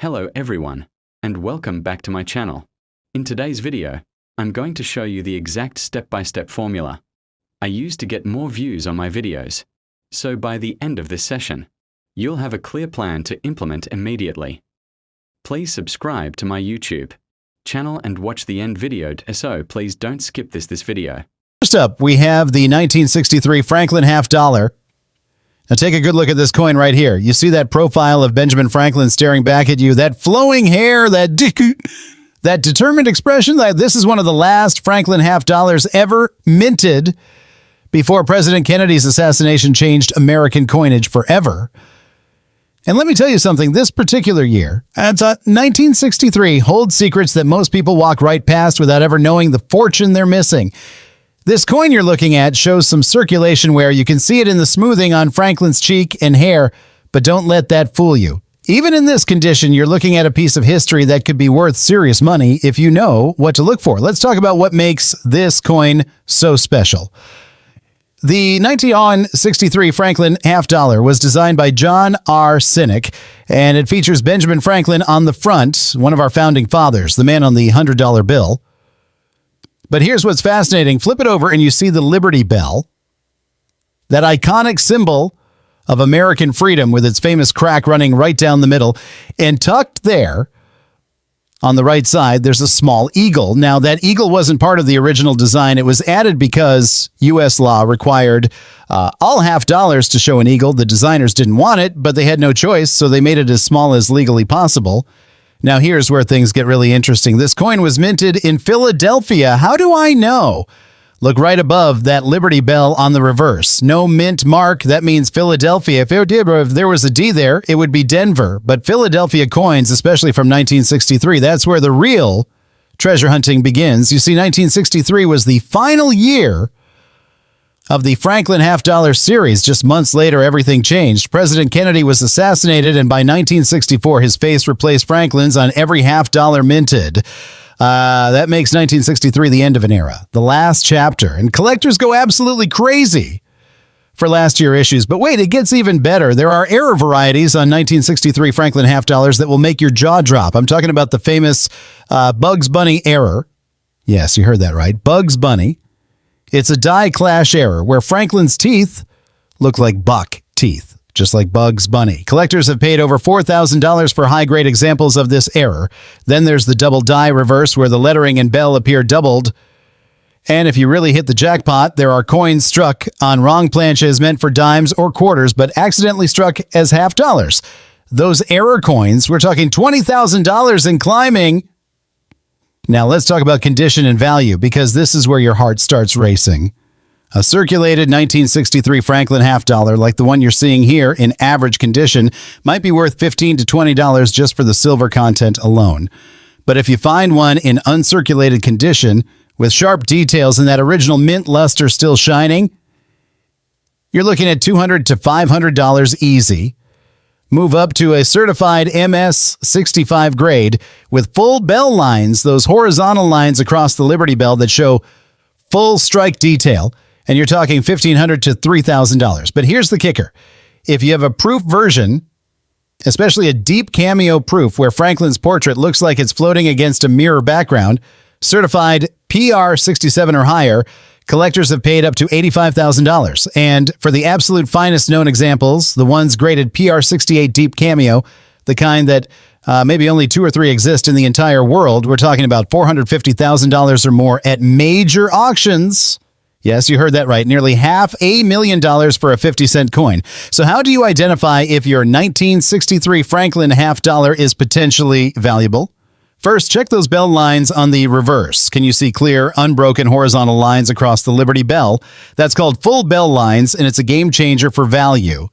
Hello everyone, and welcome back to my channel. In today's video, I'm going to show you the exact step-by-step formula I use to get more views on my videos. So by the end of this session, you'll have a clear plan to implement immediately. Please subscribe to my YouTube channel and watch the end video, so please don't skip this video. First up, we have the 1963 Franklin half dollar. Now take a good look at this coin right here. You see that profile of Benjamin Franklin staring back at you, that flowing hair, that determined expression. This is one of the last Franklin half dollars ever minted before President Kennedy's assassination changed American coinage forever. And let me tell you something, this particular year, 1963, holds secrets that most people walk right past without ever knowing the fortune they're missing. This coin you're looking at shows some circulation wear. You can see it in the smoothing on Franklin's cheek and hair, but don't let that fool you. Even in this condition, you're looking at a piece of history that could be worth serious money if you know what to look for. Let's talk about what makes this coin so special. The 1963 Franklin half dollar was designed by John R. Sinek, and it features Benjamin Franklin on the front, one of our founding fathers, the man on the $100 bill. But here's what's fascinating. Flip it over and you see the Liberty Bell, that iconic symbol of American freedom with its famous crack running right down the middle. And tucked there on the right side, there's a small eagle. Now, that eagle wasn't part of the original design. It was added because U.S. law required all half dollars to show an eagle. The designers didn't want it, but they had no choice, so they made it as small as legally possible. Now, here's where things get really interesting. This coin was minted in Philadelphia. How do I know? Look right above that Liberty Bell on the reverse. No mint mark. That means Philadelphia. If there was a D there, it would be Denver. But Philadelphia coins, especially from 1963, that's where the real treasure hunting begins. You see, 1963 was the final year of the Franklin half dollar series. Just months later, everything changed. President Kennedy was assassinated, and by 1964, his face replaced Franklin's on every half dollar minted. That makes 1963 the end of an era, the last chapter, and collectors go absolutely crazy for last year issues. But wait, it gets even better. There are error varieties on 1963 Franklin half dollars that will make your jaw drop. I'm talking about the famous Bugs Bunny error. Yes, you heard that right. Bugs Bunny. It's a die clash error where Franklin's teeth look like buck teeth, just like Bugs Bunny. Collectors have paid over $4,000 for high-grade examples of this error. Then there's the double die reverse where the lettering and bell appear doubled. And if you really hit the jackpot, there are coins struck on wrong planches meant for dimes or quarters, but accidentally struck as half dollars. Those error coins, we're talking $20,000 and climbing. Now let's talk about condition and value, because this is where your heart starts racing. A circulated 1963 Franklin half dollar, like the one you're seeing here in average condition, might be worth $15 to $20 just for the silver content alone. But if you find one in uncirculated condition, with sharp details and that original mint luster still shining, you're looking at $200 to $500 easy. Move up to a certified MS 65 grade with full bell lines, those horizontal lines across the Liberty Bell that show full strike detail, and you're talking $1,500 to $3,000. But here's the kicker. If you have a proof version, especially a deep cameo proof where Franklin's portrait looks like it's floating against a mirror background, certified PR 67 or higher, collectors have paid up to $85,000. And for the absolute finest known examples, the ones graded PR 68 deep cameo, the kind that maybe only 2 or 3 exist in the entire world, we're talking about $450,000 or more at major auctions. Yes, you heard that right. Nearly $500,000 for a 50-cent coin. So how do you identify if your 1963 Franklin half dollar is potentially valuable? First, check those bell lines on the reverse. Can you see clear, unbroken horizontal lines across the Liberty Bell? That's called full bell lines, and it's a game changer for value.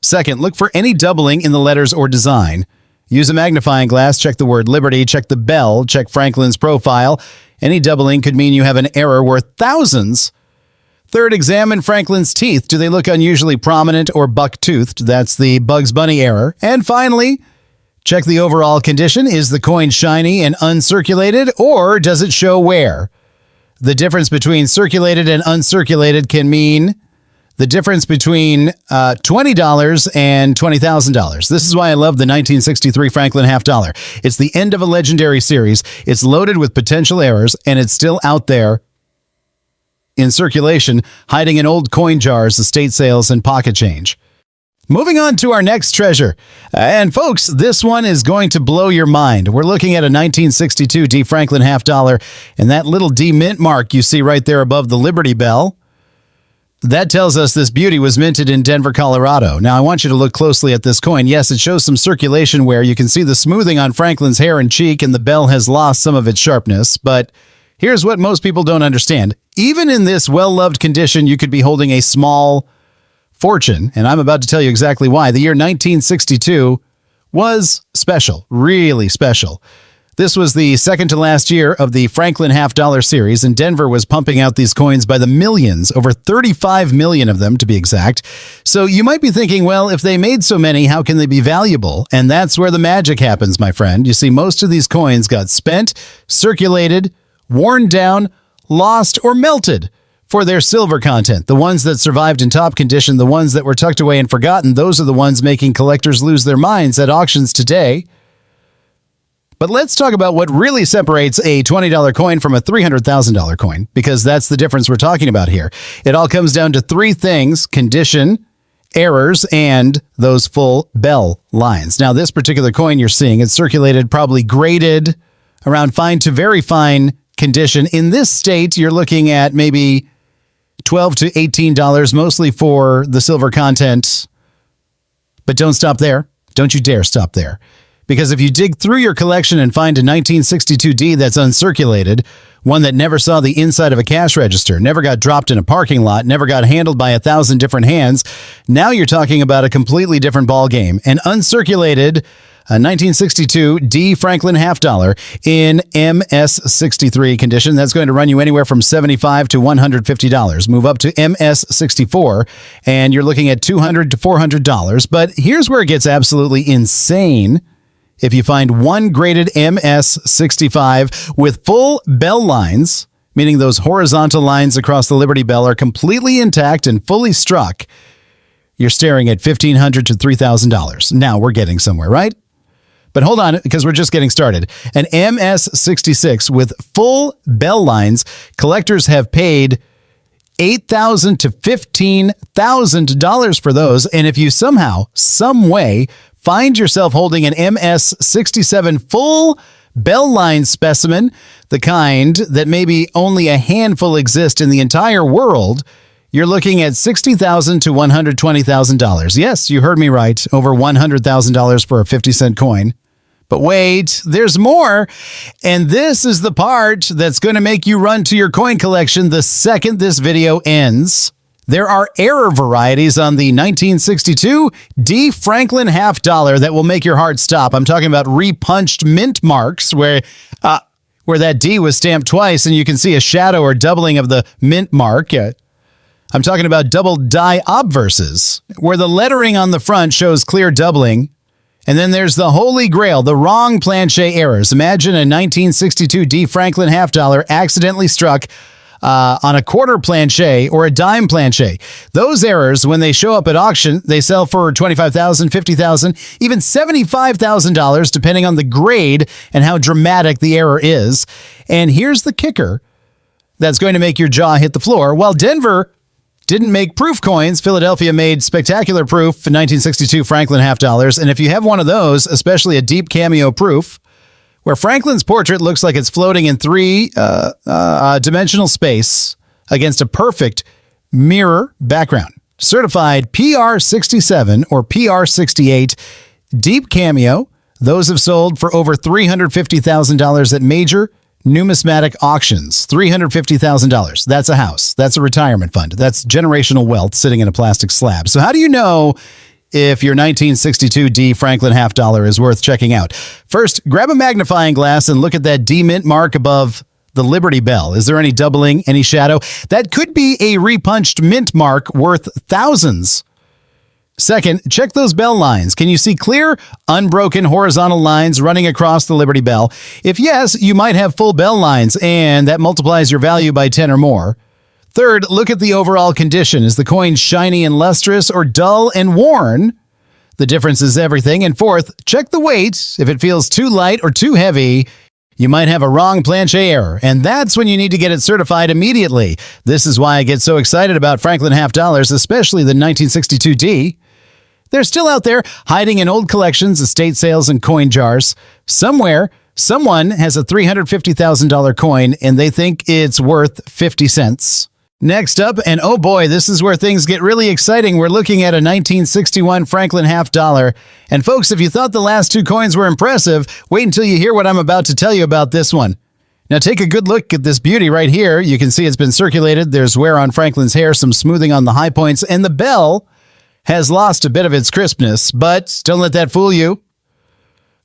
Second, look for any doubling in the letters or design. Use a magnifying glass, check the word Liberty, check the bell, check Franklin's profile. Any doubling could mean you have an error worth thousands. Third, examine Franklin's teeth. Do they look unusually prominent or buck-toothed? That's the Bugs Bunny error. And finally, check the overall condition. Is the coin shiny and uncirculated, or does it show wear? The difference between circulated and uncirculated can mean the difference between $20 and $20,000. This is why I love the 1963 Franklin half dollar. It's the end of a legendary series. It's loaded with potential errors, and it's still out there in circulation, hiding in old coin jars, estate sales, and pocket change. Moving on to our next treasure. And folks, this one is going to blow your mind. We're looking at a 1962 D. Franklin half dollar, and that little D mint mark you see right there above the Liberty Bell, that tells us this beauty was minted in Denver, Colorado. Now, I want you to look closely at this coin. Yes, it shows some circulation wear. You can see the smoothing on Franklin's hair and cheek, and the bell has lost some of its sharpness. But here's what most people don't understand. Even in this well-loved condition, you could be holding a small fortune, and I'm about to tell you exactly why. The year 1962 was special, really special. This was the second to last year of the Franklin half dollar series, and Denver was pumping out these coins by the millions, over 35 million of them to be exact. So you might be thinking, well, if they made so many, how can they be valuable? And that's where the magic happens, my friend. You see, most of these coins got spent, circulated, worn down, lost, or melted for their silver content. The ones that survived in top condition, the ones that were tucked away and forgotten, those are the ones making collectors lose their minds at auctions today. But let's talk about what really separates a $20 coin from a $300,000 coin, because that's the difference we're talking about here. It all comes down to three things: condition, errors, and those full bell lines. Now, this particular coin you're seeing, it's circulated, probably graded around fine to very fine condition. In this state, you're looking at maybe $12 to $18, mostly for the silver content. But don't stop there. Don't you dare stop there. Because if you dig through your collection and find a 1962D that's uncirculated, one that never saw the inside of a cash register, never got dropped in a parking lot, never got handled by 1,000 different hands, now you're talking about a completely different ballgame. An uncirculated 1962 D. Franklin half dollar in MS63 condition, that's going to run you anywhere from $75 to $150. Move up to MS64, and you're looking at $200 to $400. But here's where it gets absolutely insane. If you find one graded MS65 with full bell lines, meaning those horizontal lines across the Liberty Bell are completely intact and fully struck, you're staring at $1,500 to $3,000. Now we're getting somewhere, right? But hold on, because we're just getting started. An MS66 with full bell lines, collectors have paid $8,000 to $15,000 for those. And if you somehow, some way, find yourself holding an MS67 full bell line specimen, the kind that maybe only a handful exist in the entire world, you're looking at $60,000 to $120,000. Yes, you heard me right. Over $100,000 for a 50-cent coin. But wait, there's more. And this is the part that's going to make you run to your coin collection the second this video ends. There are error varieties on the 1962 D. Franklin half dollar that will make your heart stop. I'm talking about repunched mint marks where that D was stamped twice and you can see a shadow or doubling of the mint mark. I'm talking about double die obverses, where the lettering on the front shows clear doubling. And then there's the holy grail, the wrong planche errors. Imagine a 1962 D. Franklin half dollar accidentally struck on a quarter planche or a dime planche. Those errors, when they show up at auction, they sell for $25,000, $50,000, even $75,000, depending on the grade and how dramatic the error is. And here's the kicker that's going to make your jaw hit the floor. While Denver didn't make proof coins, Philadelphia made spectacular proof in 1962 Franklin half dollars. And if you have one of those, especially a deep cameo proof, where Franklin's portrait looks like it's floating in three-dimensional space against a perfect mirror background. Certified PR67 or PR68 deep cameo. Those have sold for over $350,000 at major numismatic auctions. $350,000. That's a house. That's a retirement fund. That's generational wealth sitting in a plastic slab. So how do you know if your 1962 D. Franklin half dollar is worth checking out? First, grab a magnifying glass and look at that D mint mark above the Liberty Bell. Is there any doubling, any shadow? That could be a repunched mint mark worth thousands. Second, check those bell lines. Can you see clear, unbroken horizontal lines running across the Liberty Bell? If yes, you might have full bell lines, and that multiplies your value by 10 or more. Third, look at the overall condition. Is the coin shiny and lustrous or dull and worn? The difference is everything. And fourth, check the weight. If it feels too light or too heavy, you might have a wrong planche error, and that's when you need to get it certified immediately. This is why I get so excited about Franklin half dollars, especially the 1962D. They're still out there, hiding in old collections, estate sales, and coin jars. Somewhere, someone has a $350,000 coin, and they think it's worth 50 cents. Next up, and oh boy, this is where things get really exciting. We're looking at a 1961 Franklin half dollar. And folks, if you thought the last two coins were impressive, wait until you hear what I'm about to tell you about this one. Now take a good look at this beauty right here. You can see it's been circulated. There's wear on Franklin's hair, some smoothing on the high points, and the bell has lost a bit of its crispness, but don't let that fool you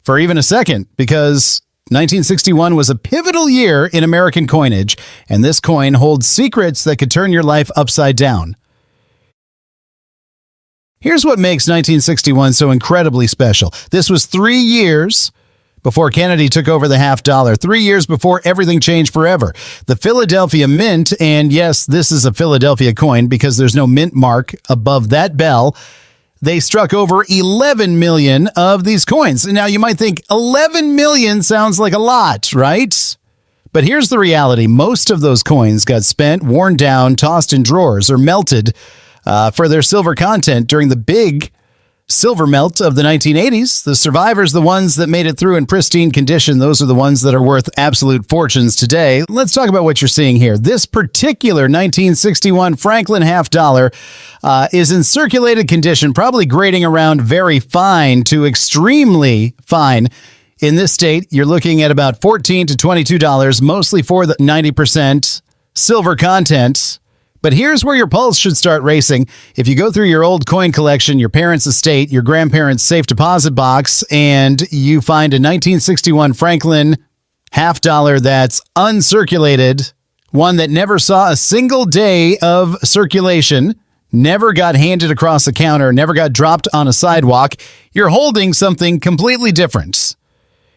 for even a second, because 1961 was a pivotal year in American coinage, and this coin holds secrets that could turn your life upside down. Here's what makes 1961 so incredibly special. This was 3 years before Kennedy took over the half dollar, 3 years before everything changed forever. The Philadelphia Mint, and yes, this is a Philadelphia coin because there's no mint mark above that bell, they struck over 11 million of these coins. Now, you might think 11 million sounds like a lot, right? But here's the reality. Most of those coins got spent, worn down, tossed in drawers, or melted for their silver content during the big silver melt of the 1980s. The survivors, the ones that made it through in pristine condition, those are the ones that are worth absolute fortunes today. Let's talk about what you're seeing here. This particular 1961 Franklin half dollar is in circulated condition, probably grading around very fine to extremely fine. In this state, you're looking at about $14 to $22, mostly for the 90% silver content. But here's where your pulse should start racing. If you go through your old coin collection, your parents' estate, your grandparents' safe deposit box, and you find a 1961 Franklin half dollar that's uncirculated, one that never saw a single day of circulation, never got handed across a counter, never got dropped on a sidewalk, you're holding something completely different.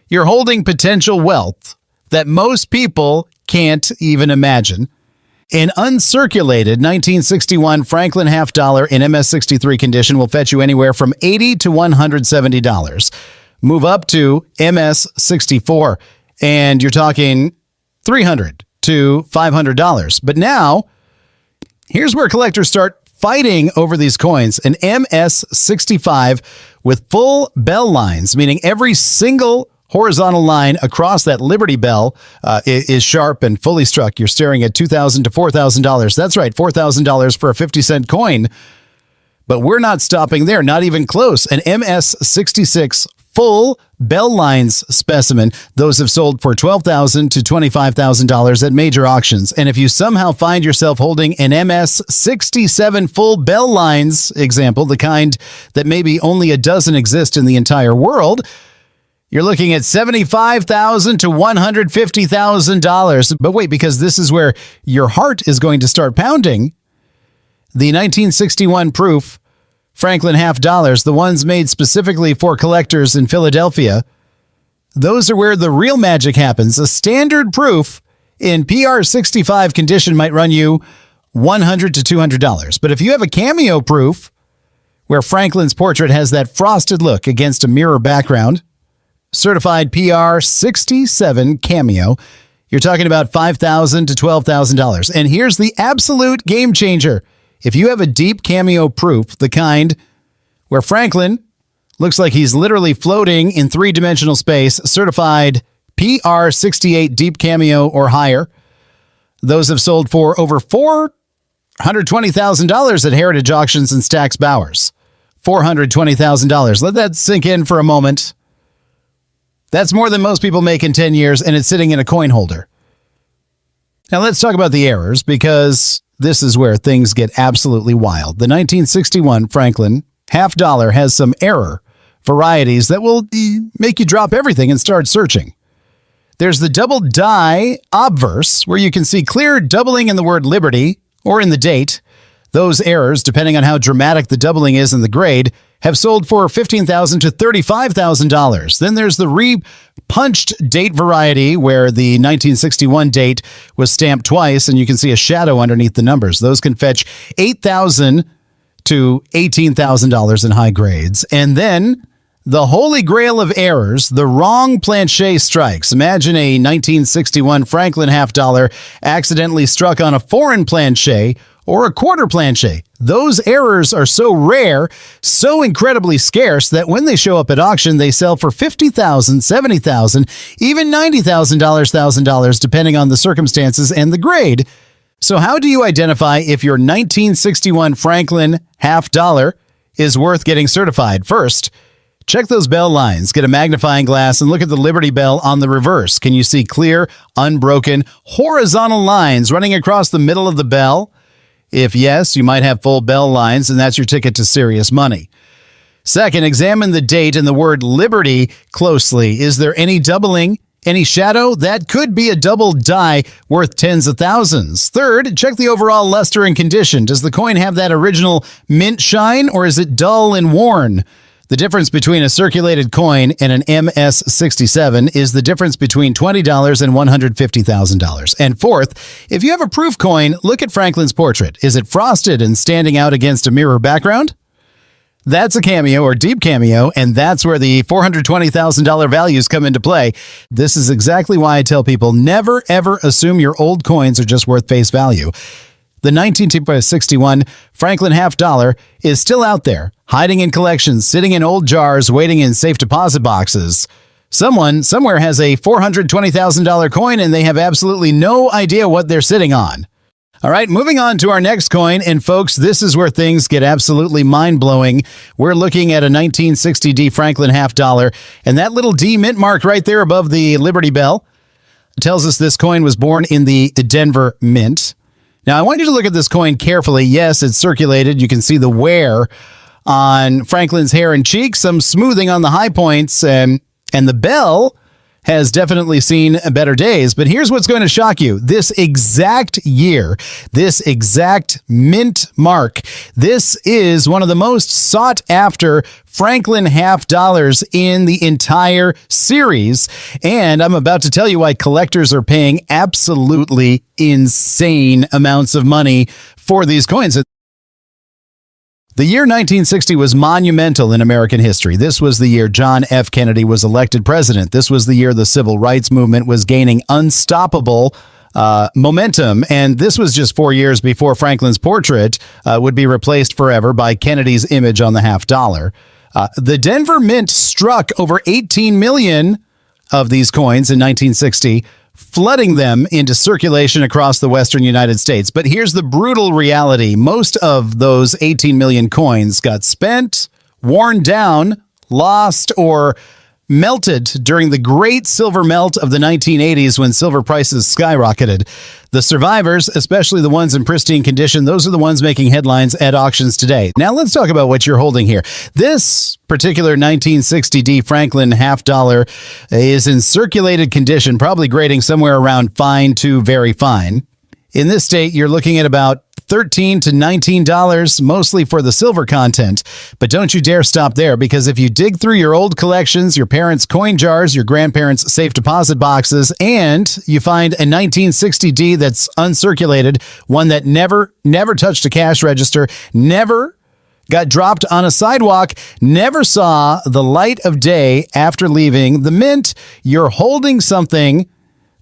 You're holding potential wealth that most people can't even imagine. An uncirculated 1961 Franklin half dollar in MS63 condition will fetch you anywhere from $80 to $170. Move up to MS64, and you're talking $300 to $500. But now, here's where collectors start fighting over these coins. An MS65 with full bell lines, meaning every single horizontal line across that Liberty Bell is sharp and fully struck. You're staring at $2,000 to $4,000. That's right, $4,000 for a 50-cent coin. But we're not stopping there, not even close. An MS66 full bell lines specimen. Those have sold for $12,000 to $25,000 at major auctions. And if you somehow find yourself holding an MS67 full bell lines example, the kind that maybe only a dozen exist in the entire world, you're looking at $75,000 to $150,000. But wait, because this is where your heart is going to start pounding. The 1961 proof Franklin half dollars, the ones made specifically for collectors in Philadelphia, those are where the real magic happens. A standard proof in PR65 condition might run you $100 to $200. But if you have a cameo proof where Franklin's portrait has that frosted look against a mirror background, certified PR67 cameo, you're talking about $5,000 to $12,000. And here's the absolute game changer. If you have a deep cameo proof, the kind where Franklin looks like he's literally floating in three-dimensional space, certified PR68 deep cameo or higher, those have sold for over $420,000 at Heritage Auctions and Stack's Bowers. $420,000. Let that sink in for a moment. That's more than most people make in 10 years, and it's sitting in a coin holder. Now let's talk about the errors, because this is where things get absolutely wild. The 1961 Franklin half dollar has some error varieties that will make you drop everything and start searching. There's the double die obverse, where you can see clear doubling in the word liberty or in the date. Those errors, depending on how dramatic the doubling is in the grade, have sold for $15,000 to $35,000. Then there's the re-punched date variety, where the 1961 date was stamped twice, and you can see a shadow underneath the numbers. Those can fetch $8,000 to $18,000 in high grades. And then the holy grail of errors, the wrong planche strikes. Imagine a 1961 Franklin half dollar accidentally struck on a foreign planche or a quarter planche. Those errors are so rare, so incredibly scarce, that when they show up at auction, they sell for $50,000, $70,000, even $90,000, depending on the circumstances and the grade. So how do you identify if your 1961 Franklin half dollar is worth getting certified? First, check those bell lines, get a magnifying glass, and look at the Liberty Bell on the reverse. Can you see clear, unbroken, horizontal lines running across the middle of the bell? If yes, you might have full bell lines, and that's your ticket to serious money. Second, examine the date and the word Liberty closely. Is there any doubling? Any shadow? That could be a double die worth tens of thousands. Third, check the overall luster and condition. Does the coin have that original mint shine, or is it dull and worn? The difference between a circulated coin and an MS-67 is the difference between $20 and $150,000. And fourth, if you have a proof coin, look at Franklin's portrait. Is it frosted and standing out against a mirror background? That's a cameo or deep cameo, and that's where the $420,000 values come into play. This is exactly why I tell people never, ever assume your old coins are just worth face value. The 1961 Franklin half dollar is still out there, hiding in collections, sitting in old jars, waiting in safe deposit boxes. Someone somewhere has a $420,000 coin, and they have absolutely no idea what they're sitting on. All right, moving on to our next coin. And folks, this is where things get absolutely mind-blowing. We're looking at a 1960 D Franklin half dollar, and that little D mint mark right there above the Liberty Bell tells us this coin was born in the Denver Mint. Now, I want you to look at this coin carefully. Yes, it's circulated. You can see the wear on Franklin's hair and cheeks, some smoothing on the high points, and the bell has definitely seen better days. But here's what's going to shock you. This exact year, this exact mint mark, this is one of the most sought after Franklin half dollars in the entire series. And I'm about to tell you why collectors are paying absolutely insane amounts of money for these coins. The year 1960 was monumental in American history. This was the year John F. Kennedy was elected president. This was the year the civil rights movement was gaining unstoppable momentum. And this was just 4 years before Franklin's portrait would be replaced forever by Kennedy's image on the half dollar. The Denver Mint struck over 18 million of these coins in 1960, flooding them into circulation across the western United States. But here's the brutal reality. Most of those 18 million coins got spent, worn down, lost, or melted during the great silver melt of the 1980s when silver prices skyrocketed. The survivors, especially the ones in pristine condition, those are the ones making headlines at auctions today. Now let's talk about what you're holding here. This particular 1960 D Franklin half dollar is in circulated condition, probably grading somewhere around fine to very fine. In this state, you're looking at about $13 to $19, mostly for the silver content. But don't you dare stop there, because if you dig through your old collections, your parents' coin jars, your grandparents' safe deposit boxes, and you find a 1960 D that's uncirculated, one that never touched a cash register, never got dropped on a sidewalk, never saw the light of day after leaving the mint, you're holding something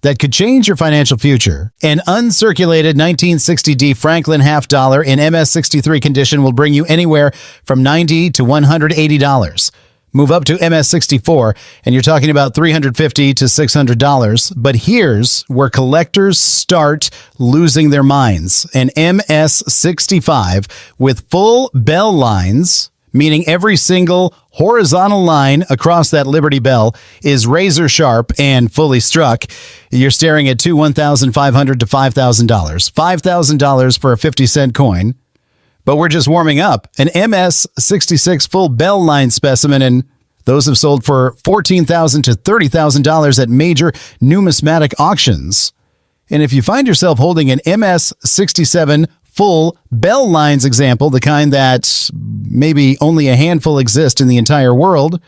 that could change your financial future. An uncirculated 1960 D Franklin half dollar in MS-63 condition will bring you anywhere from $90 to $180. Move up to MS-64, and you're talking about $350 to $600. But here's where collectors start losing their minds. An MS-65 with full bell lines, meaning every single horizontal line across that Liberty Bell is razor sharp and fully struck. You're staring at $1,500 to $5,000. $5,000 for a 50-cent coin. But we're just warming up. An MS-66 full bell line specimen, and those have sold for $14,000 to $30,000 at major numismatic auctions. And if you find yourself holding an MS-67 full bell lines example, the kind that maybe only a handful exist in the entire world,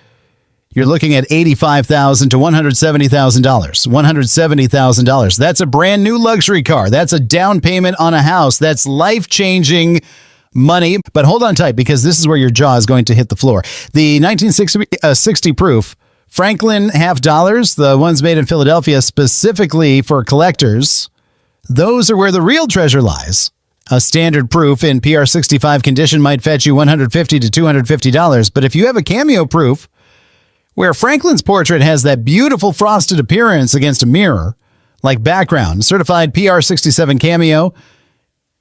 you're looking at $85,000 to $170,000. $170,000. That's a brand new luxury car. That's a down payment on a house. That's life-changing money. But hold on tight, because this is where your jaw is going to hit the floor. The 1960 proof Franklin half dollars, the ones made in Philadelphia specifically for collectors, those are where the real treasure lies. A standard proof in PR65 condition might fetch you $150 to $250, but if you have a cameo proof where Franklin's portrait has that beautiful frosted appearance against a mirror, like background, certified PR67 cameo,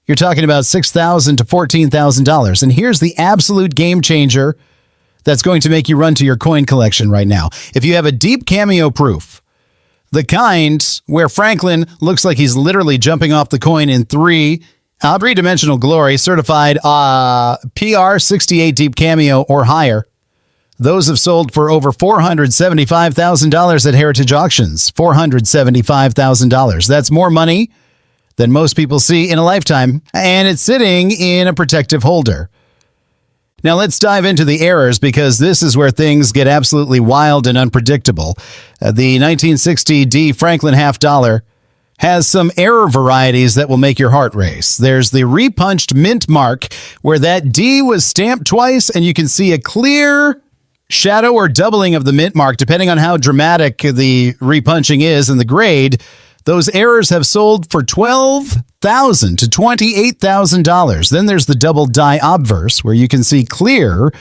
you're talking about $6,000 to $14,000. And here's the absolute game changer that's going to make you run to your coin collection right now. If you have a deep cameo proof, the kind where Franklin looks like he's literally jumping off the coin in three-dimensional glory, certified PR68 deep cameo or higher, those have sold for over $475,000 at Heritage Auctions. $475,000. That's more money than most people see in a lifetime, and it's sitting in a protective holder. Now let's dive into the errors, because this is where things get absolutely wild and unpredictable. The 1960 D Franklin half dollar has some error varieties that will make your heart race. There's the repunched mint mark, where that D was stamped twice, and you can see a clear shadow or doubling of the mint mark, depending on how dramatic the repunching is and the grade. Those errors have sold for $12,000 to $28,000. Then there's the double die obverse, where you can see clear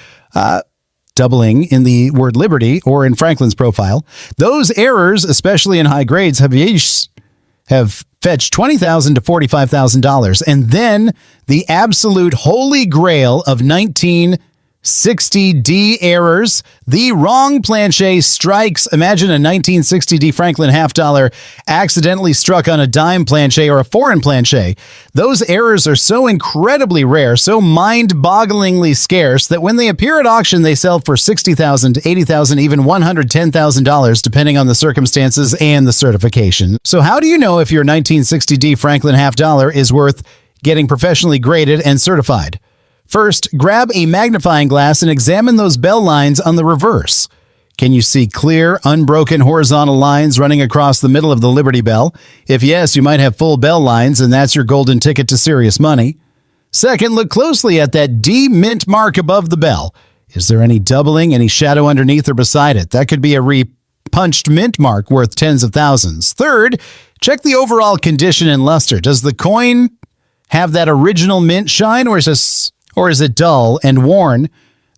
doubling in the word liberty or in Franklin's profile. Those errors, especially in high grades, have fetched $20,000 to $45,000. And then the absolute holy grail of 1960D errors, the wrong planche strikes. Imagine a 1960D Franklin half dollar accidentally struck on a dime planche or a foreign planche. Those errors are so incredibly rare, so mind-bogglingly scarce, that when they appear at auction, they sell for $60,000 to $80,000, even $110,000, depending on the circumstances and the certification. So how do you know if your 1960D Franklin half dollar is worth getting professionally graded and certified? First, grab a magnifying glass and examine those bell lines on the reverse. Can you see clear, unbroken horizontal lines running across the middle of the Liberty Bell? If yes, you might have full bell lines, and that's your golden ticket to serious money. Second, look closely at that D mint mark above the bell. Is there any doubling, any shadow underneath or beside it? That could be a repunched mint mark worth tens of thousands. Third, check the overall condition and luster. Does the coin have that original mint shine, or is it dull and worn?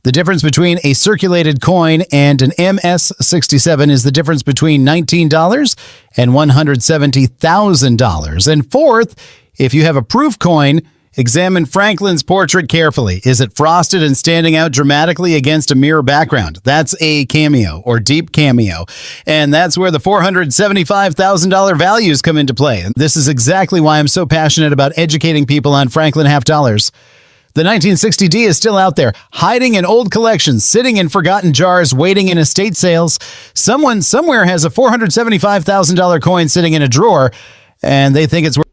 The difference between a circulated coin and an MS-67 is the difference between $19 and $170,000. And fourth, if you have a proof coin, examine Franklin's portrait carefully. Is it frosted and standing out dramatically against a mirror background? That's a cameo or deep cameo. And that's where the $475,000 values come into play. And this is exactly why I'm so passionate about educating people on Franklin half dollars. The 1960D is still out there, hiding in old collections, sitting in forgotten jars, waiting in estate sales. Someone somewhere has a $475,000 coin sitting in a drawer, and they think it's worth